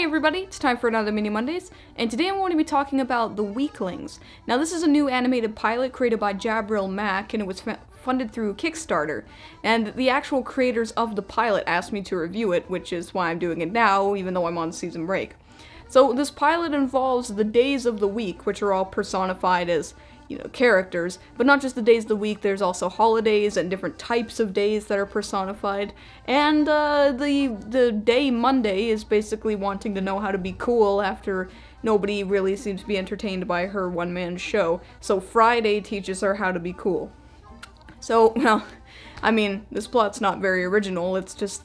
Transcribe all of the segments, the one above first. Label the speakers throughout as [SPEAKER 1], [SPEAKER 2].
[SPEAKER 1] everybody, it's time for another Mini Mondays, and today I'm going to be talking about The Weeklings. Now this is a new animated pilot created by Jabril Mack, and it was funded through Kickstarter, and the actual creators of the pilot asked me to review it, which is why I'm doing it now, even though I'm on season break. So this pilot involves the days of the week, which are all personified as, characters, but not just the days of the week, there's also holidays and different types of days that are personified, and the day Monday is basically wanting to know how to be cool after nobody really seems to be entertained by her one-man show, so Friday teaches her how to be cool. So, well, I mean, this plot's not very original, it's just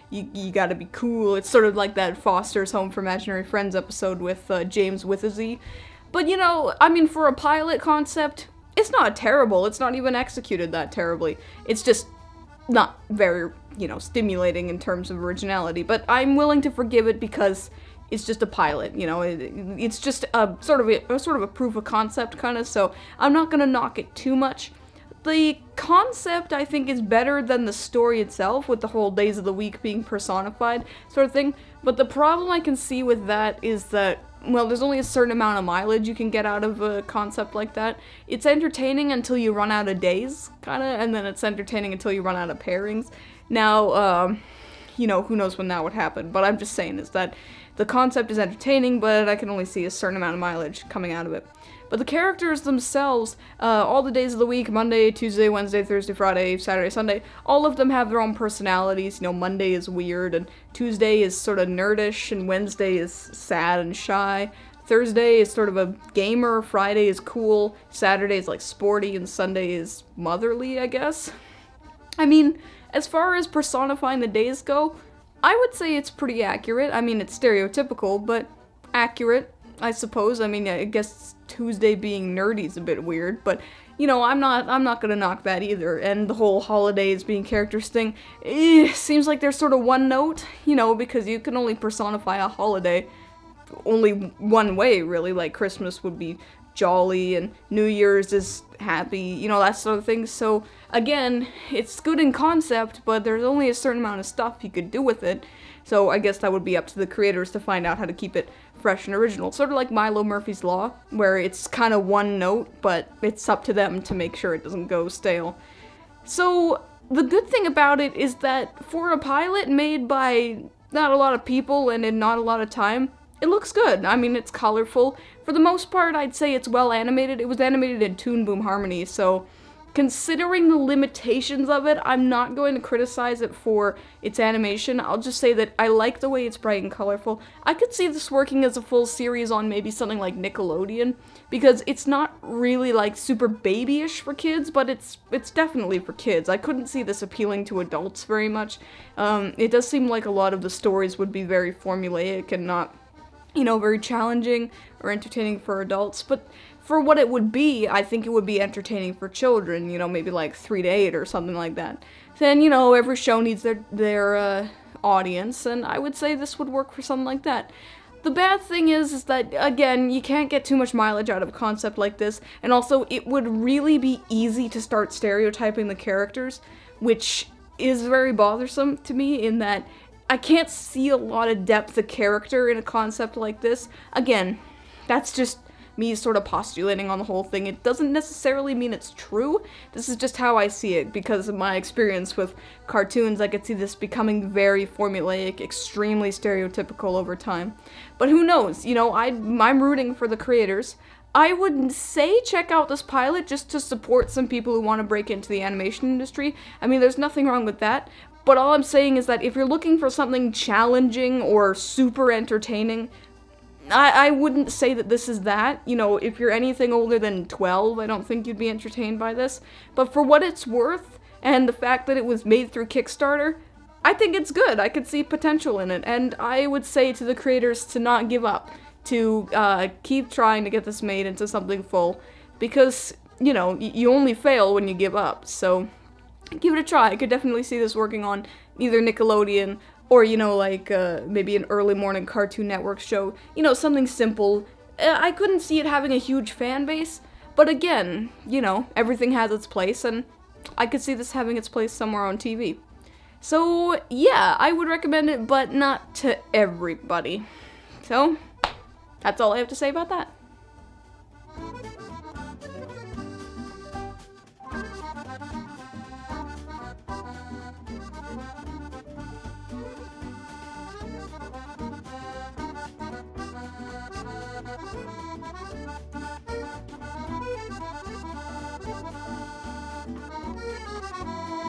[SPEAKER 1] you gotta be cool. It's sort of like that Foster's Home for Imaginary Friends episode with James with a Z. But, I mean, for a pilot concept, it's not terrible. It's not even executed that terribly. It's just not very, stimulating in terms of originality. But I'm willing to forgive it because it's just a pilot, it's just a sort of a proof of concept kind of, so I'm not gonna knock it too much. The concept, I think, is better than the story itself, with the whole days of the week being personified sort of thing, but the problem I can see with that is that, well, there's only a certain amount of mileage you can get out of a concept like that. It's entertaining until you run out of days, kinda, and then it's entertaining until you run out of pairings. Now, who knows when that would happen, but I'm just saying is that the concept is entertaining, but I can only see a certain amount of mileage coming out of it. But the characters themselves, all the days of the week, Monday, Tuesday, Wednesday, Thursday, Friday, Saturday, Sunday, all of them have their own personalities. Monday is weird, and Tuesday is sort of nerdish, and Wednesday is sad and shy. Thursday is sort of a gamer, Friday is cool, Saturday is like sporty, and Sunday is motherly, I guess. I mean, as far as personifying the days go, I would say it's pretty accurate. I mean, it's stereotypical, but accurate, I suppose. I mean, I guess Tuesday being nerdy is a bit weird, but, I'm not gonna knock that either. And the whole holidays being characters thing, seems like they're sort of one note, because you can only personify a holiday only one way, really. Like, Christmas would be jolly, and New Year's is happy, that sort of thing. So, again, it's good in concept, but there's only a certain amount of stuff you could do with it. So I guess that would be up to the creators to find out how to keep it fresh and original. Sort of like Milo Murphy's Law, where it's kind of one note, but it's up to them to make sure it doesn't go stale. So the good thing about it is that for a pilot made by not a lot of people and in not a lot of time, it looks good. I mean, it's colorful. For the most part, I'd say it's well animated. It was animated in Toon Boom Harmony, so considering the limitations of it, I'm not going to criticize it for its animation. I'll just say that I like the way it's bright and colorful. I could see this working as a full series on maybe something like Nickelodeon, because it's not really like super babyish for kids, but it's definitely for kids. I couldn't see this appealing to adults very much. It does seem like a lot of the stories would be very formulaic and not, very challenging or entertaining for adults, but for what it would be, I think it would be entertaining for children, maybe like 3 to 8 or something like that. Then, every show needs their audience, and I would say this would work for something like that. The bad thing is that, again, you can't get too much mileage out of a concept like this, and also it would really be easy to start stereotyping the characters, which is very bothersome to me in that I can't see a lot of depth of character in a concept like this. Again, that's just me sort of postulating on the whole thing. It doesn't necessarily mean it's true. This is just how I see it, because of my experience with cartoons. I could see this becoming very formulaic, extremely stereotypical over time. But who knows? I'm rooting for the creators. I would say check out this pilot just to support some people who want to break into the animation industry. I mean, there's nothing wrong with that. But all I'm saying is that if you're looking for something challenging or super entertaining, I wouldn't say that this is that. If you're anything older than 12, I don't think you'd be entertained by this. But for what it's worth, and the fact that it was made through Kickstarter, I think it's good. I could see potential in it, and I would say to the creators to not give up, to keep trying to get this made into something full, because, you only fail when you give up, so give it a try. I could definitely see this working on either Nickelodeon or, maybe an early morning Cartoon Network show, something simple. I couldn't see it having a huge fan base, but again, everything has its place, and I could see this having its place somewhere on TV. So, yeah, I would recommend it, but not to everybody. So, that's all I have to say about that.